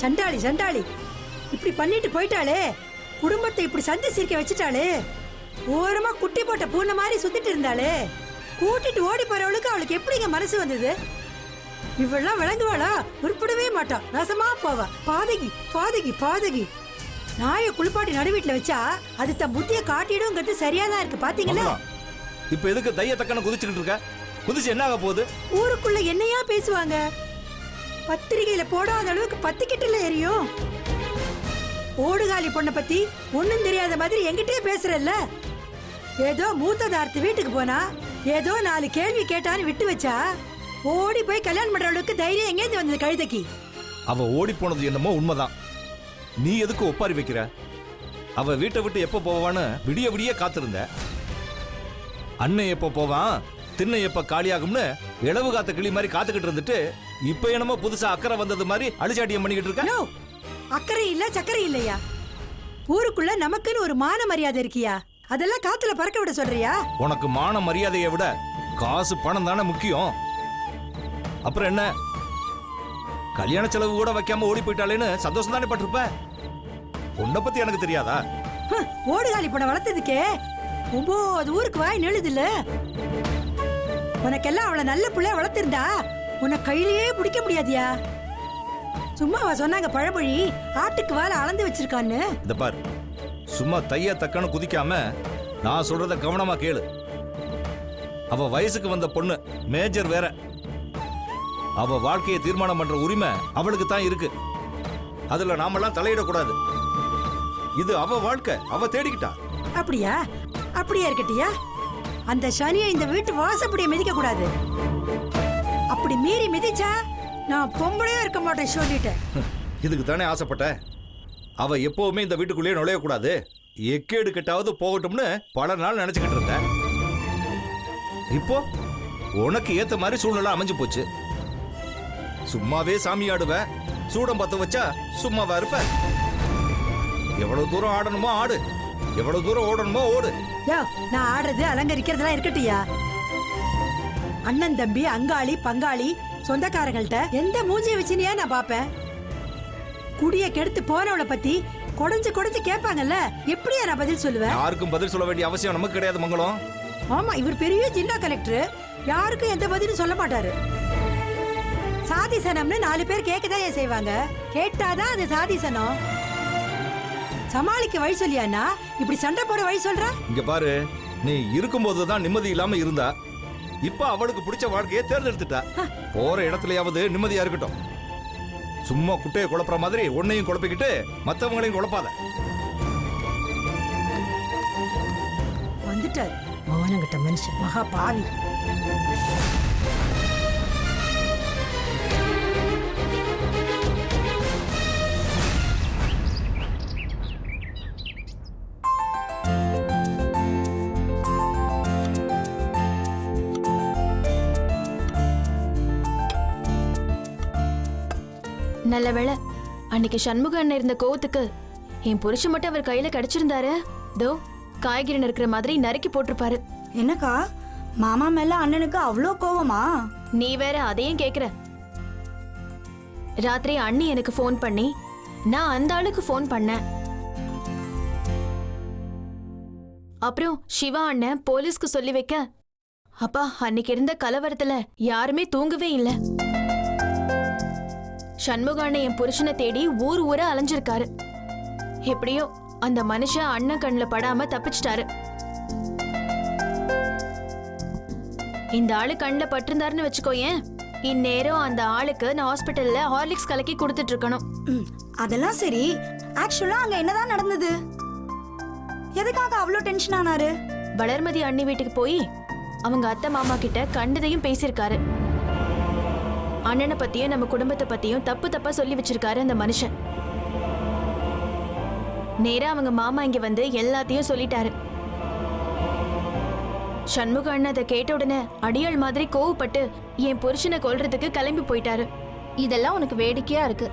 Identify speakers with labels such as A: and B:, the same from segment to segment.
A: சண்டாளி சண்டாளி இப்படி பண்ணிட்டு போயிட்டாளே, குடும்பத்தை இப்படி சந்தி சிரிக்க வச்சுட்டாளே, ஓரமா குட்டி போட்ட பூனை மாதிரி சுத்திட்டு இருந்தாளே, கூட்டிட்டு ஓடி போறவளுக்கு அவளுக்கு எப்படிங்க மனசு வந்தது? இவெல்லாம் விளங்குவாளா? உருப்படவே மாட்டான், நாசமா போவா. பாதகி பாதகி பாதகி. நாய குளிப்பாட்டி நடு வீட்டுல வச்சா அது தன் புத்திய காட்டிடுங்கிறது சரியாதான் இருக்கு. பாத்தீங்களா?
B: இப்ப எதுக்கு தைய தக்கன குதிச்சுக்கிட்டு இருக்க? குதிச்சு என்ன ஆக போகுது? ஊருக்குள்ள
A: என்னையா பேசுவாங்க? பத்திரிகையில போடாத அளவுக்கு 10 கிட்டல எரியும். ஓடுகாலி பொண்ணை பத்தி ஒண்ணும் தெரியாத மாதிரி என்கிட்டே பேசுறல்ல. ஏதோ மூத்ததார்த்து வீட்டுக்கு போனா ஏதோ 4 கேள்வி கேட்டான்னு விட்டு வச்சா ஓடி போய் கல்யாணம் பண்ற அளவுக்கு தைரியம் எங்கேருந்து வந்தது கழுதைக்கு?
B: அவ ஓடி போனது என்னமோ உண்மைதான். நீ எதுக்கு ஒப்பாரி வைக்கிற? அவ வீட்டை விட்டு எப்ப போவான்னு விடிய விடிய காத்திருந்த. அண்ணன் எப்ப போவான், திண்ணை எப்ப காலியாகும்னு இளவு காத்த கிளி மாதிரி காத்துக்கிட்டு இருந்துட்டு இப்ப என்னமோ புதுசா அக்கறை வந்தது மாதிரி அழிச்சாட்டியம் பண்ணிக்கிட்டு இருக்க.
A: அக்கறை இல்ல சக்கரை இல்லையா? ஊருக்குள்ள நமக்குன்னு ஒரு மான மரியாதை இருக்கியா? அதெல்லாம் காத்துல பறக்க விட சொல்றியா?
B: உனக்கு மான மரியாதையை விட காசு பணம் தானே முக்கியம். அப்புறம் என்ன, கல்யாண செலவு கூட வைக்காம ஓடி போயிட்டாலேன்னு சந்தோஷம் தானே பட்டிருப்ப. உன்னை பத்தி எனக்கு தெரியாதா?
A: ஓடுகாலி பொண்ணை வளர்த்ததுக்கே 9 ஊருக்கு வாய் நெழுதுல. உனக்கெல்லாம் அவளை நல்ல பிள்ளைய வளர்த்திருந்தா உன்னை கையிலேயே பிடிக்க முடியாதியா? சும்மாவா சொன்னாங்க பழமொழி, ஆட்டுக்கு வாழை அளந்து வச்சிருக்கான்னு?
B: இந்த பார், சும்மா தைய தக்கன்னு குதிக்காம நான் சொல்றத கவனமா கேளு. அவ வயசுக்கு வந்த பொண்ணு, மேஜர் வேற. அவ வாழ்க்கையை தீர்மானம் பண்ற உரிமை அவளுக்கு தான் இருக்கு. அதுல நாமெல்லாம் தலையிடக்கூடாது. இது அவ வாழ்க்கை, அவ தேடிக்கிட்டா.
A: அப்படியா? அப்படியா இருக்கட்டியா? அந்த சனியை இந்த வீட்டு வாசப்படியை மிதிக்க கூடாது. அப்படி மீறி மிதிச்சா நான் பொம்பளையா இருக்க மாட்டேன் சொல்லிட்டேன்.
B: இதுக்கு தானே ஆசைப்பட்ட. அவ எப்பவுமே இந்த வீட்டுக்குள்ளேயே நுழையக்கூடாது, எக்கேடு கெட்டாவது போகட்டும்னு பல நாள் நினைச்சுக்கிட்டு இருந்தேன். இப்போ உனக்கு ஏத்த மாதிரி சூழ்நிலை அமைஞ்சு போச்சு. சும்மாவே சாமி ஆடுவ, சூடம் பத்த வச்சா சும்மாவா இருப்ப? எவ்வளவு தூரம் ஆடணுமோ ஆடு, எவ்வளவு தூரம் ஓடணுமோ ஓடு.
A: நான் ஆடுறது அலங்கரிக்கிறதெல்லாம் இருக்கட்டியா? அண்ணன் தம்பி அங்காளி பங்காளி சொந்தக்காரங்கள்ட்ட எந்த மூஞ்சிய வச்சுனியா நான் பாப்பேன்? குடிய கெடுத்து போனவளை பத்தி கொடைஞ்சு கொடைஞ்சு கேட்பாங்கல்ல, எப்படியா நான் பதில் சொல்லுவேன்?
B: யாருக்கும் பதில் சொல்ல வேண்டிய அவசியம் நமக்கு கிடையாது மங்களம்.
A: ஆமா, இவர் பெரிய ஜில்லா கலெக்டர், யாருக்கும் எந்த பதிலும் சொல்ல மாட்டாரு. சாதிசனம்னு 4 பேர் கேட்கதான் செய்வாங்க, கேட்டாதான் அது சாதிசனம். சமாளிக்க வழி சொல்லியானா இப்படி சண்டை போட வழி சொல்ற?
B: இங்க பாரு, நீ இருக்கும்போதுதான் நிம்மதி இல்லாம இருந்தா, இப்ப அவளுக்கு பிடிச்ச வாழ்க்கையை தேர்ந்தெடுத்துட்டா. போற இடத்துலயாவது நிம்மதியா இருக்கட்டும். சும்மா குட்டையை குழப்புற மாதிரி உன்னையும் குழப்பிக்கிட்டு மத்தவங்களையும் குழப்பாத.
A: வந்துட்டார் மௌனங்கிட்ட மனுஷன், மகா பாவி.
C: நல்ல வேளை அன்னைக்கு சண்முக அண்ணன் இருந்த கோவத்துக்கு என் புருஷன் மட்டும் அவர் கையில கிடைச்சிருந்தாரு, தோ காய்கறி நறுக்கிற மாதிரி நறுக்கி போட்டிருப்பாரு.
D: என்னக்கா, மாமா மேல அண்ணனுக்கு அவ்வளோ கோவமா?
C: நீ வேற அதையும் கேக்குற. ராத்திரி அண்ணி எனக்கு போன் பண்ணி நான் அந்த ஆளுக்கு போன் பண்ணேன். அப்புறம் சிவா அண்ணன் போலீஸ்க்கு சொல்லி வைக்க, அப்பா அன்னைக்கு இருந்த கலவரத்துல யாருமே தூங்கவே இல்லை. சண்முக அண்ணன் என் புருஷனை தேடி ஊர் ஊரா அலைஞ்சிருக்காரு. எப்படியோ அந்த மனுஷன் அண்ணன் கண்ணுல படாம தப்பிச்சிட்டாரு. இந்த ஆளு கண்ணுல பட்டிருந்தாருன்னு வச்சுக்கோயேன், இந்நேரம் அந்த ஆளுக்கு நான் ஹாஸ்பிட்டல்ல ஹார்லிக்ஸ் கலக்கி கொடுத்துட்டு இருக்கணும்.
D: அதெல்லாம் சரி, ஆக்சுவலா அங்க என்னதான் நடந்தது? எதுக்காக அவ்வளோ டென்ஷன் ஆனாரு?
C: வளர்மதி அண்ணி வீட்டுக்கு போய் அவங்க அத்தை மாமா கிட்ட கண்டதையும் பேசியிருக்காரு. அண்ணனை பத்தியும் நம்ம குடும்பத்தை பத்தியும் தப்பு தப்பா சொல்லி வச்சிருக்காரு அந்த மனுஷன். நேரா அவங்க மாமா இங்க வந்து எல்லாத்தையும் சொல்லிட்டாரு. சண்முக அண்ணன் அதை கேட்ட உடனே அடியாள் மாதிரி கோவப்பட்டு என் புருஷனை கொல்றதுக்கு கிளம்பி போயிட்டாரு.
E: இதெல்லாம் உனக்கு வேடிக்கையா இருக்கு.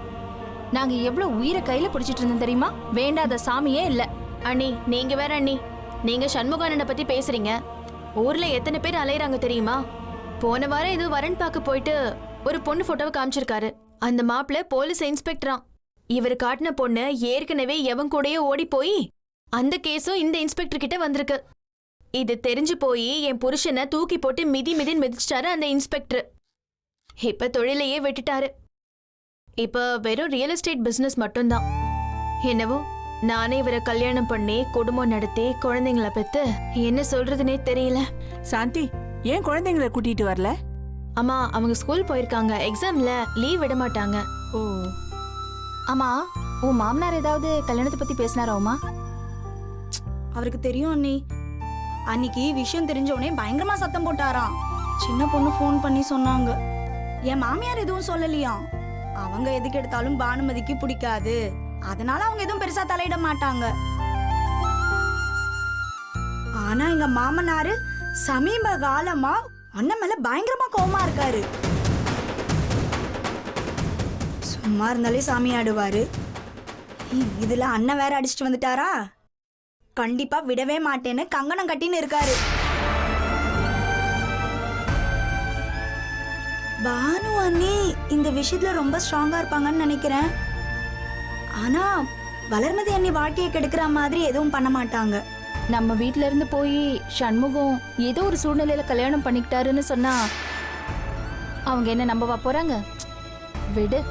E: நாங்க எவ்வளவு உயிரை கையில பிடிச்சிட்டு இருந்தோம் தெரியுமா? வேண்டாத சாமியே இல்ல.
C: அண்ணி நீங்க வேற அண்ணி, நீங்க சண்முக அண்ணனை பத்தி பேசுறீங்க. ஊர்ல எத்தனை பேர் அலையறாங்க தெரியுமா? போன வாரம் ஏதோ வரன் பார்க்க போயிட்டு ஒரு பொண்ணு போட்டோவை காமிச்சிருக்காரு. அந்த மாப்பிள்ள போலீஸ் இன்ஸ்பெக்டரா. இவர் காட்டின பொண்ணு ஏற்கனவே எவன் கூடயோ ஓடி போய் அந்த கேஸும் இந்த இன்ஸ்பெக்டர் கிட்ட வந்திருக்கு. இது தெரிஞ்சு போய் என் புருஷனை தூக்கி போட்டு மிதின்னு மிதிச்சிட்டாரு அந்த இன்ஸ்பெக்டர். இப்ப தொழிலையே விட்டுட்டாரு. இப்ப வெறும் ரியல் எஸ்டேட் பிசினஸ் மட்டும்தான். என்னவோ நானே இவரை கல்யாணம் பண்ணி குடும்பம் நடத்தி குழந்தைங்கள பெத்து என்ன சொல்றதுனே தெரியல.
F: சாந்தி, ஏன் குழந்தைங்களை கூட்டிட்டு வரல?
C: அம்மா அவங்க ஸ்கூல் போயிருக்காங்க. எக்ஸாம்ல லீவ் விட மாட்டாங்க.
F: ஓ,
E: ஆமா, உன் மாமனார் ஏதாவது கல்யாணத்தை பத்தி பேசினாரா உமா?
D: அவருக்கு தெரியும் அண்ணி. அன்னைக்கு விஷயம் தெரிஞ்ச உடனே பயங்கரமா சத்தம் போட்டாராம். சின்ன பொண்ணு ஃபோன் பண்ணி சொன்னாங்க. என் மாமியார் எதுவும் சொல்லலையாம். அவங்க எதுக்கு எடுத்தாலும் பானுமதிக்கு பிடிக்காது, அதனால அவங்க எதுவும் பெருசா தலையிட மாட்டாங்க. ஆனா எங்க மாமனாரு சமீப காலமா அண்ணன் மேல பயங்கரமா கோவமா இருக்காரு. சும்மா இருந்தாலே சாமி ஆடுவாரு. இதுல அண்ணன் வேற அடிச்சுட்டு வந்துட்டாரா? கண்டிப்பா விடவே மாட்டேன்னு கங்கணம் கட்டின்னு இருக்காரு. பானு அண்ணி இந்த விஷயத்துல ரொம்ப ஸ்ட்ராங்கா இருப்பாங்கன்னு நினைக்கிறேன். ஆனா வளர்மதி அண்ணி வாழ்க்கையை கெடுக்கிற மாதிரி எதுவும் பண்ண மாட்டாங்க.
E: நம்ம வீட்ல இருந்து போய் சண்முகம் ஏதோ ஒரு சூழ்நிலையில கல்யாணம் பண்ணிக்கிட்டாருன்னு சொன்னா அவங்க என்ன நம்பவா போறாங்க? விடு.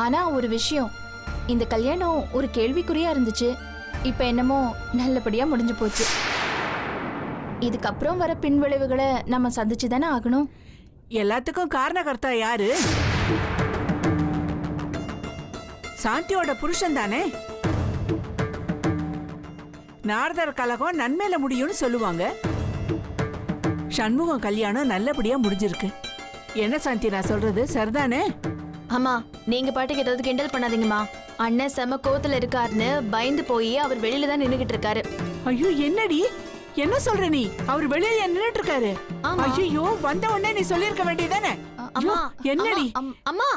E: ஆனா ஒரு விஷயம், இந்த கல்யாணம் ஒரு கேள்விக்குறியா இருந்துச்சு. இப்ப என்னமோ நல்லபடியா முடிஞ்சு போச்சு. இதுக்கப்புறம் வர பின்விளைவுகளை நம்ம சந்திச்சு தானே ஆகணும்.
F: எல்லாத்துக்கும் காரணகர்த்தா யாரு? சாந்தியோட புருஷன் தானே. நாரதர் கலகம் நன்மையில முடியும்னு சொல்லுவாங்க. சண்முகம் கல்யாணம் நல்லபடியா முடிஞ்சிருக்கு. என்ன சாந்தி, நான் சொல்றது சரிதானே?
C: அம்மா நீங்க பாட்டுக்கு ஏதாவது கிண்டல் பண்ணாதீங்கம்மா. அண்ணன் செம கோவத்துல இருக்காருன்னு பயந்து போய் அவர் வெளியில தான் நின்னுகிட்டு இருக்காரு.
F: ஐயோ, என்னடி என்ன சொல்ற நீ? அவர் வெளியே நின்னுட்டு இருக்காரு.
C: ஆமா.
F: ஐயோ, வந்த உடனே நீ சொல்லிருக்க வேண்டியதானே?
C: அம்மா
F: என்னடி?
C: அம்மா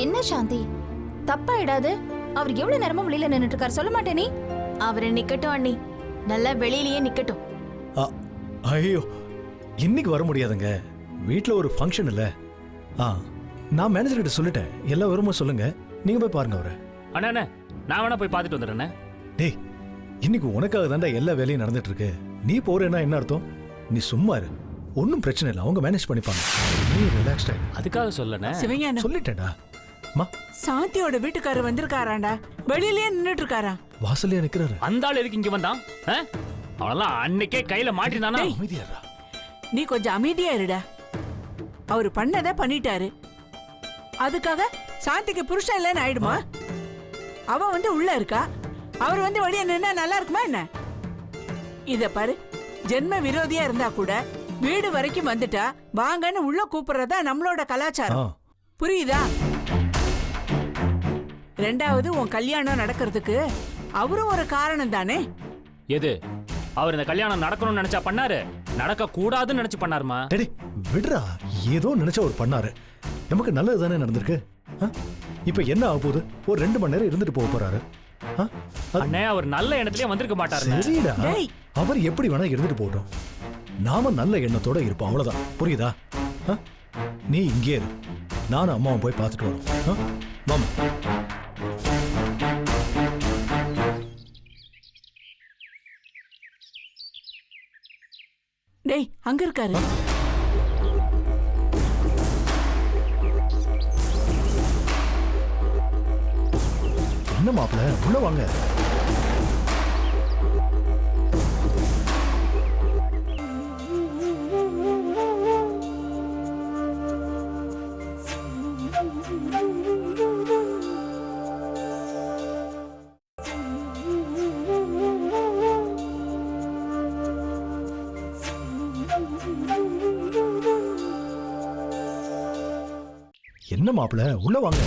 E: என்ன சாந்தி, தப்பாயிடாது. அவர் எவ்வளவு நேரமா வெளியில நின்னுட்டு இருக்காரு, சொல்ல மாட்டே நீ?
C: அவரை நிக்கட்டும் அண்ணி, நல்லா வெளியிலயே நிக்கட்டும்.
G: ஐயோ, இன்னைக்கு வர முடியாதுங்க. வீட்டில் ஒரு ஃபங்க்ஷன் இல்லை. நான் மேனேஜர் கிட்ட சொல்லிட்டேன். எல்லா விவரமும் சொல்லுங்க, நீங்க போய் பாருங்க அவரை.
H: அண்ணா நான் வேணா போய் பார்த்துட்டு வந்துடுறேன்.
G: டேய், இன்னைக்கு உனக்காக தாண்டா எல்லா வேலையும் நடந்துட்டு இருக்கு. நீ போறேன்னா என்ன அர்த்தம்? நீ சும்மா இரு, ஒன்றும் பிரச்சனை இல்லை, அவங்க மேனேஜ் பண்ணிப்பாங்க. நீ ரிலாக்ஸ்ட் ஆயிடு.
H: அதுக்காக சொல்லண்ணே.
F: சிவஞானம்,
G: சொல்லிட்டேன்டா. மா,
F: சாந்தியோட வீட்டுக்காரர் வந்திருக்காராண்டா. வெளியிலேயே நின்னுட்டு இருக்காரா?
G: வாசல்லையே நிக்கிறாரு.
H: அந்த ஆள் எதுக்கு இங்க வந்தான்? அவனெல்லாம் அன்னைக்கே கையில மாட்டினானா?
G: அமைதியாரா.
F: நீ கொஞ்சம் அமைதியா இருடா. அவரு பண்ணதை பண்ணிட்டாரு. அதுக்காக சாந்திக்கு புருஷன் இல்லைன்னு ஆயிடுமா? அவ வந்து உள்ள இருக்கா, அவர் வந்து வெளியே நின்னா நல்லா இருக்குமா என்ன? இத பாரு, ஜென்ம விரோதியா இருந்தா கூட வீடு வரைக்கும் வந்துட்டா வாங்கன்னு உள்ள கூப்பிடுறதா நம்மளோட கலாச்சாரம். புரியுதா? ரெண்டாவது, உன் கல்யாணம் நடக்கிறதுக்கு அவரும் ஒரு காரணம் தானே.
H: எது? அவர் இந்த கல்யாணம் நடக்கணும்னு நினைச்சா பண்ணாரு, நடக்க கூடாதுன்னு நினைச்சு பண்ணாருமா?
G: டேய் விடுறா, ஏதோ நினைச்சா ஒரு பண்ணாரு. நமக்கு நல்லது தானே நடந்திருக்கு. இப்ப என்ன ஆக போகுது? ஒரு 2 மணி நேரம் இருந்துட்டு போக போறாரு.
H: அண்ணே, அவர் நல்ல எண்ணத்திலே வந்திருக்க மாட்டாரு.
G: சரிடா, அவர் எப்படி வேணா இருந்துட்டு போட்டோம். நாம நல்ல எண்ணத்தோட இருப்போம், அவ்வளவுதான். புரியுதா? நீ இங்கே இரு, நானும் அம்மாவும் போய் பார்த்துட்டு வரோம். மாமா,
F: டேய் அங்க இருக்காரு.
G: என்ன மாப்பிள்ள, உள்ள வாங்க. என்ன மாப்பிள்ள, உள்ள வாங்க.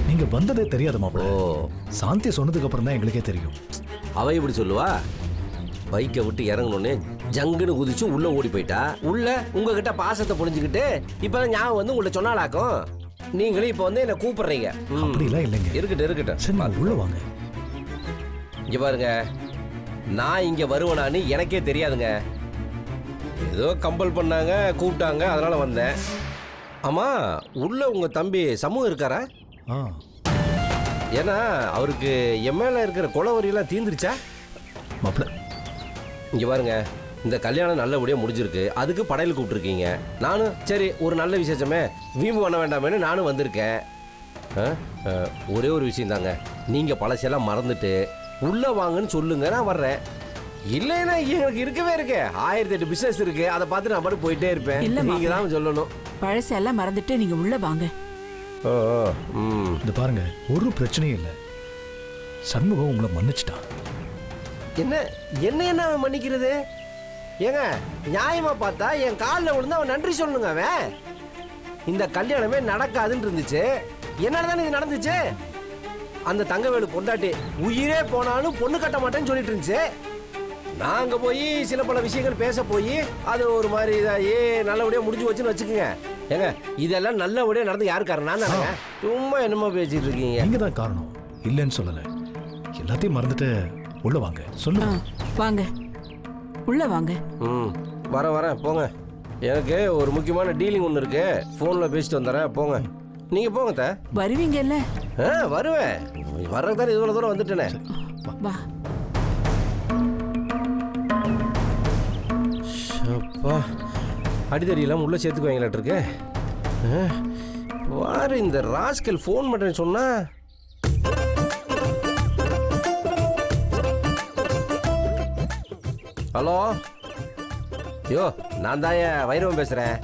G: நீங்க வந்ததே தெரியாத மாப்பிள்ள. சாந்தி சொன்னதுக்கு அப்புறம் தான் எங்களுக்கே தெரியும்.
I: அவ இப்படி சொல்லுவா? பைக்கை விட்டு இறங்கணுன்னே ஜங்குன்னு குதிச்சு உள்ள ஓடி போயிட்டா. உள்ள உங்ககிட்ட பாசத்தை புரிஞ்சுக்கிட்டு இப்பதான் ஞாபகம் வந்து உங்களை சொன்னாலாக்கும். நீங்களும் இப்ப வந்து என்ன கூப்பிடுறீங்க.
G: அப்படிலாம் இல்லைங்க.
I: இருக்கட்டும்.
G: சரி, உள்ள வாங்க.
I: இங்க பாருங்க, நான் இங்க வருவேனான்னு எனக்கே தெரியாதுங்க. ஏதோ கம்பல் பண்ணாங்க, கூப்பிட்டாங்க, அதனால வந்தேன். ஆமா, உள்ள உங்க தம்பி சமூகம் இருக்காரா?
G: ஆ
I: ஏன்னா அவருக்கு என் மேல இருக்கிற கொலவரியெல்லாம் தீந்துருச்சா?
G: மாப்பிள்ள,
I: இங்க பாருங்க, இந்த கல்யாணம் நல்லபடியாக முடிஞ்சிருக்கு. அதுக்கு படையல் கூப்பிட்டுருக்கீங்க. நானும் சரி ஒரு நல்ல விசேஷமே வீம்பு பண்ண வேண்டாமேன்னு நானும் வந்திருக்கேன். ஒரே ஒரு விஷயம் தாங்க, நீங்கள் பழசெல்லாம் மறந்துட்டு உள்ளே வாங்கன்னு சொல்லுங்க, நான் வர்றேன். இல்லைன்னா எனக்கு இருக்கவே இருக்கு 1008 பிஸ்னஸ் இருக்கு, அதை பார்த்து நான் பாட்டு போயிட்டே இருப்பேன். நீங்கள் தான் சொல்லணும்.
F: பழசெல்லாம் மறந்துட்டு நீங்க உள்ள வாங்க.
I: ஓ ம்.
G: இந்த பாருங்க, ஒரு பிரச்சனையும் இல்லை. சண்முகம் உங்களை மன்னிச்சிட்டான்.
I: என்ன என்ன என்ன அவன் மன்னிக்கிறது? ஏங்க நியாயமா பார்த்தா என் காலில் விழுந்து அவன் நன்றி சொல்லணுங்க. அவன் இந்த கல்யாணமே நடக்காதுன்னு இருந்துச்சு, என்னால தானே இது நடந்துச்சு. அந்த தங்கவேலு பொண்டாட்டி உயிரே போனாலும் பொண்ணு கட்ட மாட்டேன்னு சொல்லிட்டு இருந்துச்சு. நாங்க போய் சில பல விஷயங்கள் பேச போய் அது ஒரு மாதிரி இதாகி நல்லபடியாக முடிஞ்சு வச்சுன்னு வச்சுக்கோங்க. ஏங்க இதெல்லாம் நல்லபடியாக நடந்து யாரு காரணம்? நான் தானேங்க. சும்மா என்னமோ பேசிட்டு இருக்கீங்க.
G: நீங்க தான் காரணம், இல்லைன்னு சொல்லலை. எல்லாத்தையும் மறந்துட்டு உள்ள வாங்க. சொல்லுங்க.
F: வாங்க உள்ள வாங்க.
I: ம் வரேன் போங்க. எனக்கு ஒரு முக்கியமான டீலிங் ஒன்று இருக்கு, ஃபோனில் பேசிட்டு வந்துடுறேன். போங்க, நீங்கள் போங்க.
F: வருவீங்கல்ல?
I: வருவேன். வர்றதுக்கு தானே இவ்வளோ தூரம் வந்துட்டேனே.
F: வா.
I: அப்பா, அடிதடி இல்லாமல் உள்ளே சேர்த்துக்குவாங்களாட்டிருக்கு. வாரு, இந்த ராஸ்கல் ஃபோன் பண்ணுறேன்னு சொன்னா. ஹலோ, யோ நான் தான் வைரவன் பேசுகிறேன்.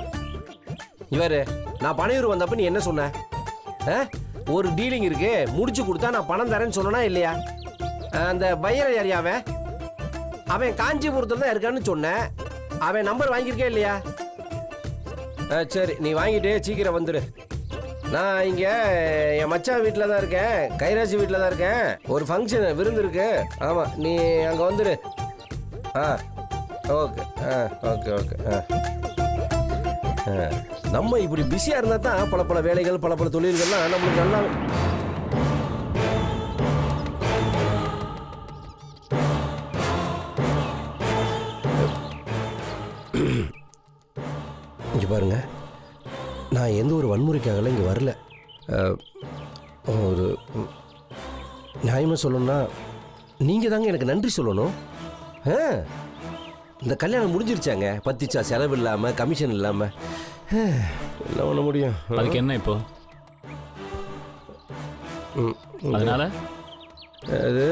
I: இவர் நான் பனையூர் வந்தப்ப நீ என்ன சொன்ன? ஒரு டீலிங் இருக்கு, முடிச்சு கொடுத்தா நான் பணம் தரேன்னு சொன்னா இல்லையா? அந்த பையரை யாரியாவே அவன் காஞ்சிபுரத்தில் தான் இருக்கான்னு சொன்னேன். அவன் நம்பர் வாங்கியிருக்கே இல்லையா? சரி, நீ வாங்கிட்டு சீக்கிரம் வந்துடு. நான் இங்கே என் மச்சான் வீட்டில் தான் இருக்கேன், கைராசி வீட்டில் தான் இருக்கேன். ஒரு ஃபங்க்ஷன் விருந்து இருக்கு. ஆமாம், நீ அங்கே வந்துடு. Okay okay okay. நம்ம இப்படி பிஸியாக இருந்தால் தான் பல பல வேலைகள் பல பல தொழில்கள்லாம் நம்மளுக்கு நல்லா. இங்கே பாருங்க, நான் எந்த ஒரு வன்முறைக்காகலாம் இங்கே வரல. ஒரு நியாயமாக சொல்லணும்னா நீங்கள் தாங்க எனக்கு நன்றி சொல்லணும். இந்த கல்யாணம் முடிஞ்சிருச்சாங்க, பத்திச்சா செலவு இல்லாமல் கமிஷன் இல்லாமல் எல்லாம் பண்ண முடியும்.
H: அதுக்கு என்ன இப்போ? அதனால
I: அது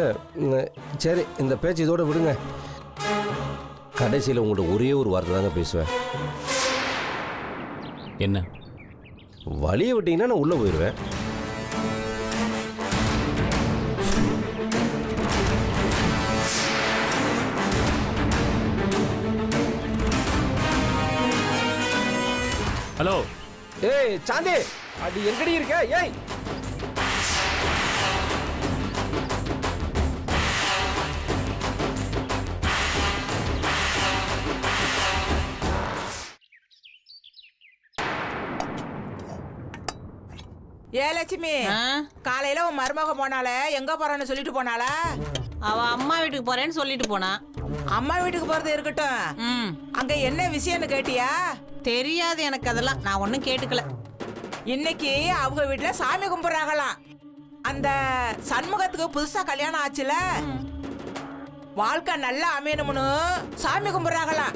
I: சரி, இந்த பேச்சு இதோட விடுங்க. கடைசியில் உங்கள்கிட்ட ஒரே ஒரு வார்த்தை தாங்க பேசுவேன்.
H: என்ன?
I: வழியை விட்டீங்கன்னா நான் உள்ளே போயிடுவேன்.
H: ஹலோ,
I: ஏய் சாந்தி, அது எங்கடி இருக்க? ஏய்,
J: லட்சுமி, காலையில உன் மருமக போனால எங்க போறான்னு சொல்லிட்டு போனாளா?
K: அவ அம்மா வீட்டுக்கு போறேன்னு சொல்லிட்டு போனா.
J: அம்மா வீட்டுக்கு போறது இருக்கட்டும், அங்க என்ன விஷயம்னு கேட்டியா?
K: தெரியாது எனக்கு, அதெல்லாம் நான் ஒன்னும் கேட்டுக்கல.
J: இன்னைக்கு அவங்க வீட்டுல சாமி கும்பிடுறாங்களாம். அந்த சண்முகத்துக்கு புதுசா கல்யாணம் ஆச்சுல, வாழ்க்கை நல்லா அமையணும்னு சாமி கும்பிடுறாங்களாம்.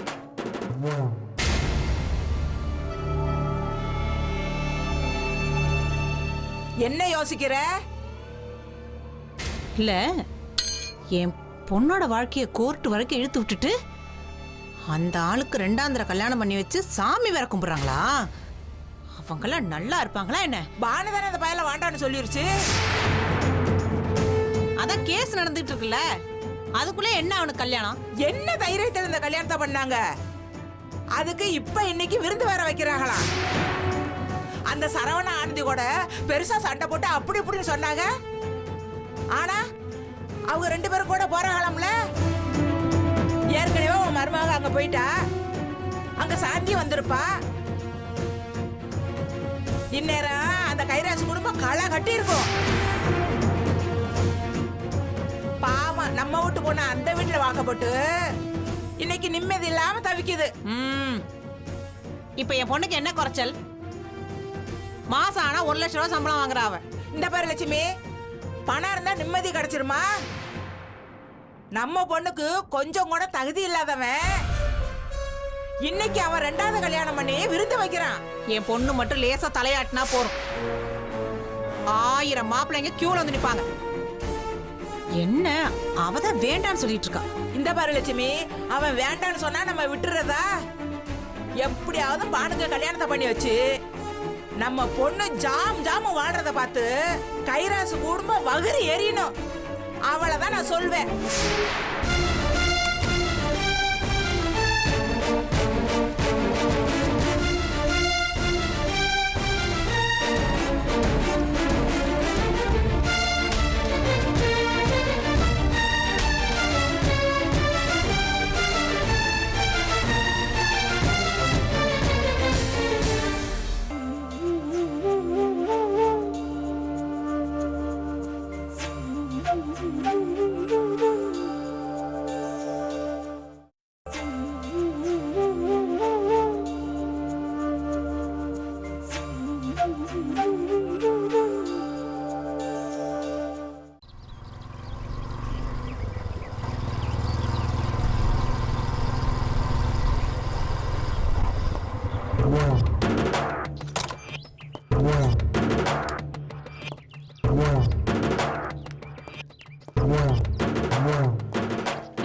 J: என்ன யோசிக்கிற?
K: இல்ல, என் பொண்ணோட வாழ்க்கைய கோர்ட் வரைக்கும் இழுத்து விட்டுட்டு அந்த ஆளுக்கு 2ஆந்திர கல்யாணம் பண்ணி வச்சு சாமி வேற கும்பிடுறாங்களா? அவங்கெல்லாம் நல்லா இருப்பாங்களா என்ன?
J: பானுதானே அந்த பையல வாண்டான்னு சொல்லிருச்சு.
K: அதான் கேஸ் நடந்துட்டு இருக்குல்ல, அதுக்குள்ள என்ன அவனுக்கு கல்யாணம்?
J: என்ன தைரியத்தில் இந்த கல்யாணத்தை பண்ணாங்க? அதுக்கு இப்ப இன்னைக்கு விருந்து வேற வைக்கிறாங்களாம். அந்த சரவண ஆனந்தி கூட பெருசா சண்டை போட்டு அப்படி இப்படின்னு சொன்னாங்க. ஆனா அவங்க 2 பேரும் கூட போறாங்களாம்ல. ஏற்கனவே உன் மருமக அங்க போயிட்டா, அங்க சாந்தி வந்திருப்பா. இந்நேரம் அந்த கைராசி குடும்பம் களை கட்டி இருக்கும். பாவம் நம்ம வீட்டு பொண்ணு அந்த வீட்டுல வாக்கப்பட்டு இன்னைக்கு நிம்மதி இல்லாம தவிக்குது.
K: இப்ப என் பொண்ணுக்கு என்ன குறைச்சல்? மாசம் ஆனா 1 லட்சம் ரூபாய் சம்பளம் வாங்குறா அவ.
J: இந்த பாரு லட்சுமி, பணம் இருந்தா நிம்மதி கிடைச்சிருமா? நம்ம பொண்ணுக்கு கொஞ்சம் கூட தகுதி இல்லாதவன் இன்னைக்கு அவன் 2வது கல்யாணம் பண்ணி விருந்து வைக்கிறான்.
K: என் பொண்ணு மட்டும் லேசா தலையாட்டினா போறோம், 1000 மாப்பிள்ளைங்க கியூல வந்து நிப்பாங்க. என்ன அவதான் வேண்டான்னு சொல்லிட்டு இருக்கா.
J: இந்த பாரு லட்சுமி, அவன் வேண்டான்னு சொன்னா நம்ம விட்டுறதா? எப்படியாவது பானுங்க கல்யாணத்தை பண்ணி வச்சு நம்ம பொண்ணு ஜாம் வாழ்றத பார்த்து கைராசு குடும்பம் வகிரி எரியணும். அவளைதான் நான் சொல்வேன்.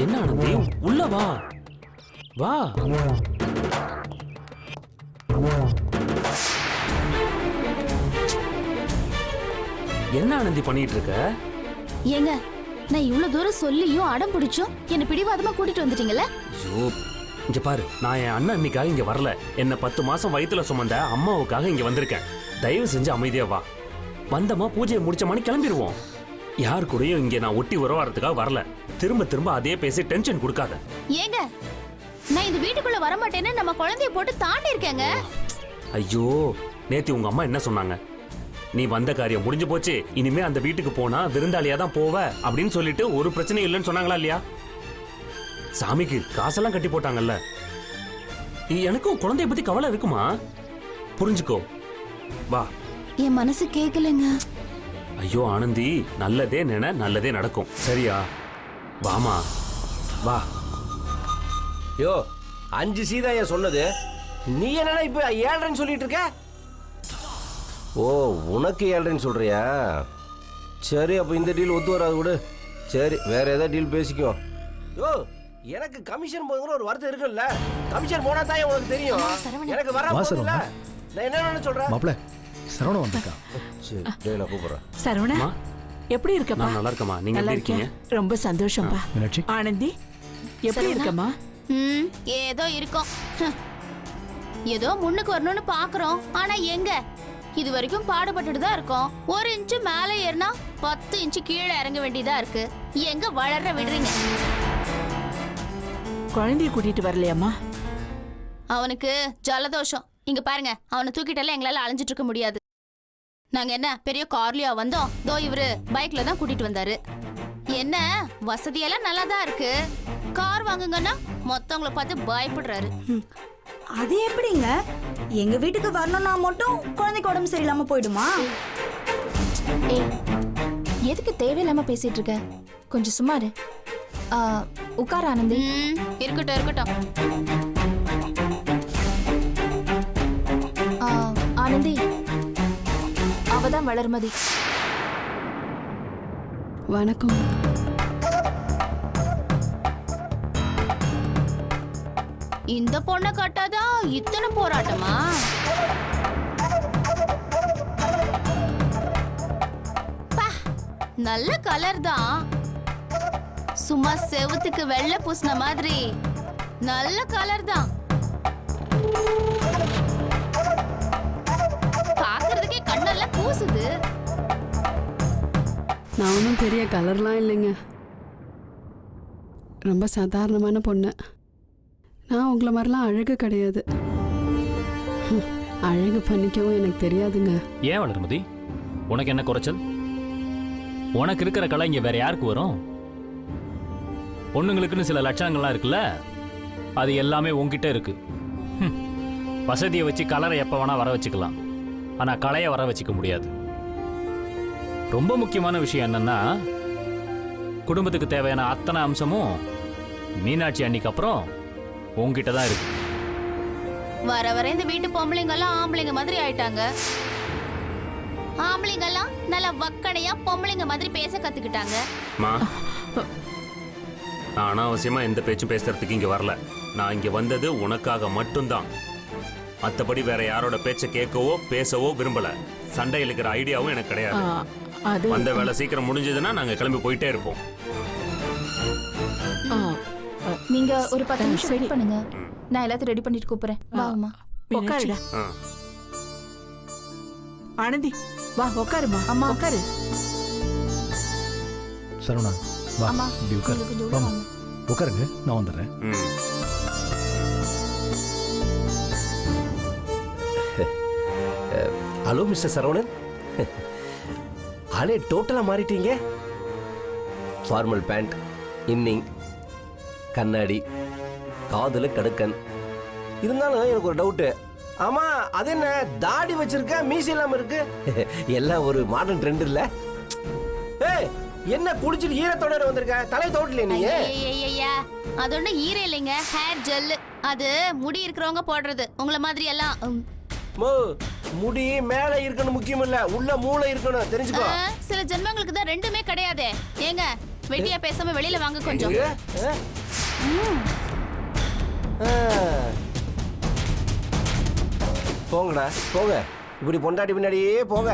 H: என்ன ஆனந்தி, உள்ள வா வா. என்ன ஆனந்தி பண்ணிட்டு இருக்க?
E: ஏங்க, நான் இவ்வளவு தூரம் சொல்லியும் அடம் பிடிச்சும் என்ன பிடிவாதமா கூட்டிட்டு வந்துட்டீங்கல்ல?
H: ஐயோ, இங்க பாரு, நான் என் அண்ணன் அன்னைக்காக இங்க வரல. என்ன 10 மாசம் வயித்துல சுமந்த அம்மாவுக்காக இங்க வந்திருக்கேன். தயவு செஞ்சு அமைதியா வா. வந்தமா பூஜையை முடிச்சமானு கிளம்பிடுவோம். யார் கூடயும் இங்க நான் ஒட்டி உறவாடுறதுக்காக வரல. திரும்ப திரும்ப அதே பேசி டென்ஷன் கொடுக்காத.
E: ஏங்க, நான் இந்த வீட்டுக்குள்ள வர மாட்டேன்னு நம்ம குழந்தைய போட்டு தாண்டி இருக்கேங்க.
H: ஐயோ, நேத்தி உங்க அம்மா என்ன சொன்னாங்க? நீ வந்த காரியம் முடிஞ்சு போச்சு, இனிமே அந்த வீட்டுக்கு போனா விருந்தாளியா தான் போவ அப்படின்னு சொல்லிட்டு ஒரு பிரச்சனையும் இல்லைன்னு சொன்னாங்களா இல்லையா? சாமிக்கு காசெல்லாம் கட்டி போட்டாங்கல்ல. எனக்கும் குழந்தைய பத்தி கவலை இருக்குமா? புரிஞ்சுக்கோ, வா.
E: என் மனசு கேட்கலங்க.
H: ஐயோ ஆனந்தி, நல்லதே நினை, நல்லதே நடக்கும், சரியா? வாமா வா.
I: யோ, 5 சீதாயா சொன்னது, நீ என்னடா இப்ப 7:30 சொல்லிட்டு இருக்க? ஓ, உனக்கு 7:30 சொல்றியா? சரி, அப்ப இந்த டீல் ஒத்து வராது விடு. சரி, வேற ஏதாவது டீல் பேசிக்கோ. யோ, எனக்கு கமிஷன் போகிற ஒரு வார்த்தை இருக்குல்ல. கமிஷன் போனா தான் உனக்கு தெரியும். எனக்கு வர போகுதுல்ல. நான் என்ன சொல்றேன்?
G: மாப்ள, சரவணன் வந்திருக்கான்.
I: சரி, டேய், நான் கூப்பிடுறேன்.
F: சரவணா,
H: அம்மா,
F: எப்படி இருக்கமா?
H: நான் நல்லா இருக்கமா, நீங்க
F: நல்லா
H: எப்படி இருக்கீங்க?
F: இருக்கேன், ரொம்ப சந்தோஷம்பா.
G: மீனாட்சி,
F: ஆனந்தி, எப்படி இருக்கமா?
E: ஏதோ இருக்கும். ஏதோ முன்னுக்கு வரணும்னு பாக்குறோம், ஆனா எங்க இது வரைக்கும் பாடுபட்டுட்டு தான் இருக்கோம். 1 இன்ச்சு மேல ஏறினா 10 இன்ச்சு கீழே இறங்க வேண்டியதா இருக்கு. எங்க வளர விடுறீங்க?
F: குழந்தைய கூட்டிட்டு வரலையாமா?
E: அவனுக்கு ஜலதோஷம். இங்க பாருங்க, அவனை தூக்கிட்டால எங்களால அலைஞ்சிட்டு இருக்க முடியாது. நாங்க என்ன பெரிய கார்லயா வந்தோம்? தோ இவரு பைக்ல தான் கூட்டிட்டு வந்தாரு. என்ன வசதியெல்லாம் நல்லா தான் இருக்கு. கார் வாங்குங்கன்னா மொத்தவங்கள பார்த்து பயப்படுறாரு.
D: அது எப்படிங்க? எங்க வீட்டுக்கு வரணும்னா மட்டும் குழந்தைக்கு உடம்பு சரியில்லாம போயிடுமா?
E: ஏய், எதுக்கு தேவையில்லாம பேசிட்டு இருக்க? கொஞ்சம் சும்மா இரு. உட்கார ஆனந்தி. இருக்கட்டும் இருக்கட்டும். ஆனந்தி, அவதான் வளர்மதி.
L: வணக்கம்.
E: இந்த பொண்ணை கட்டாதா இத்தனை போராட்டமா? நல்ல கலர் தான், சும்மா செவுத்துக்கு வெள்ளை பூசின மாதிரி நல்ல கலர் தான். பாக்குறதுக்கே கண்ணெல்லாம் பூசுது.
L: நான் ஒன்றும் பெரிய கலர்லாம் இல்லைங்க, ரொம்ப சாதாரணமான பொண்ணு. நான் உங்களை மாதிரிலாம் அழகு கிடையாது. அழகு பண்ணிக்கவும் எனக்கு தெரியாதுங்க.
H: ஏன் வளர்மதி, உனக்கு என்ன குறைச்சல்? உனக்கு இருக்கிற கலை இங்க வேற யாருக்கு வரும்? பொண்ணுங்களுக்குன்னு சில லட்சணங்கள்லாம் இருக்குல்ல,
M: அது எல்லாமே உன்கிட்ட இருக்கு. வசதியை வச்சு கலரை எப்போ வேணா வர வச்சுக்கலாம், ஆனால் கலையை வர வச்சுக்க முடியாது. ரொம்ப முக்கியமான விஷயம் என்னன்னா, குடும்பத்துக்கு தேவையான அத்தனை அம்சமும் மீனாட்சி அன்னைக்கு அப்புறம் உங்ககிட்ட தான் இருக்கு.
E: வர வர இந்த வீட்டு பொம்பளைங்கெல்லாம் ஆம்பளைங்க மாதிரி ஆயிட்டாங்க. ஆம்பளைங்கெல்லாம் நல்லா வக்கடையா பொம்பளைங்க மாதிரி பேச கத்துக்கிட்டாங்க.
H: நான் அனாவசியமா எந்த பேச்சும் பேசுறதுக்கு இங்க வரல. நான் இங்க வந்தது உனக்காக மட்டும்தான். மற்றபடி வேற யாரோட பேச்சை கேட்கவோ பேசவோ விரும்பல. சண்டை இழுக்கிற ஐடியாவும் எனக்கு கிடையாது. வந்த வேலை சீக்கிரம் முடிஞ்சதுன்னா நாங்க கிளம்பி போயிட்டே இருப்போம்.
E: நீங்க ஒரு 10 நிமிஷம் வெயிட் பண்ணுங்க, நான் எல்லாத்தையும் ரெடி பண்ணிட்டு கூப்பிடுறேன். வாமா
F: உட்காருடா. ஆனந்தி வா உட்காருமா. அம்மா உட்காரு.
G: சரவணா வா, இப்படி உட்காரு. வாமா உட்காருங்க, நான் வந்துடுறேன்.
I: ஹலோ மிஸ்டர் சரவணன், ஆளே டோட்டலா மாறிட்டீங்க. ஃபார்மல் பேண்ட், இன்னிங், கண்ணாடி, காதுல கடுக்கன். இருந்தாலும் எனக்கு ஒரு டவுட்டு. ஆமா, அது என்ன தாடி வச்சிருக்க, மீசி இல்லாம இருக்கு? எல்லாம் ஒரு மாடர்ன் ட்ரெண்ட் இல்ல? ஏய், என்ன குளிச்சிட்டு ஈரத்தோட வந்திருக்க? தலை தோட்டல நீங்க?
E: ஐயா, அது ஒண்ணு ஈர இல்லைங்க, ஹேர் ஜெல். அது முடி இருக்கிறவங்க போடுறது. உங்களை மாதிரி எல்லாம்
I: முடி மேல இருக்கணும் முக்கியம் இல்ல, உள்ள மூளை இருக்கணும், தெரிஞ்சுக்கோ.
E: சில ஜென்மங்களுக்கு தான் ரெண்டுமே கிடையாது. ஏங்க வெட்டியா பேசாம வெளியில வாங்க கொஞ்சம்.
I: போங்கடா போங்க, இப்படி பொண்டாட்டி பின்னாடியே போங்க.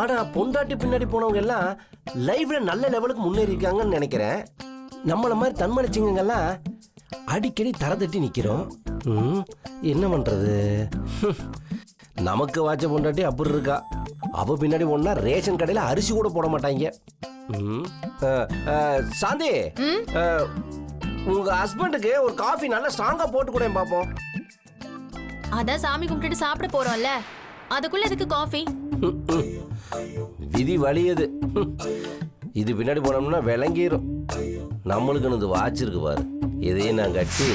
I: ஆனா பொண்டாட்டி பின்னாடி போனவங்க எல்லாம் லைஃப்ல நல்ல லெவலுக்கு முன்னேறி இருக்காங்கன்னு நினைக்கிறேன். நம்மள மாதிரி தன்மனைச்சிங்கெல்லாம் அடிக்கடி தர தட்டி நிக்கிறோம். என்ன பண்றது? நமக்கு வாச்ச பொண்டாட்டி அப்படி இருக்கா. அவ பின்னாடி ஒன்னா ரேஷன் கடையில அரிசி கூட போட மாட்டாங்க. சாந்தி, உங்க ஹஸ்பண்டுக்கு ஒரு காஃபி நல்லா ஸ்ட்ராங்கா போட்டு கூட பாப்போம்.
C: அதான் சாமி கும்பிட்டுட்டு சாப்பிட போறோம்ல, அதுக்குள்ள எதுக்கு காஃபி?
I: விதி வலியது. இது பின்னாடி போனோம்னா விளங்கிரும். நம்மளுக்கு இது வாச்சிருக்கு பாரு, இதையும் நான் கட்டி.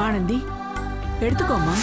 F: ஆனந்தி எடுத்துக்கோமா.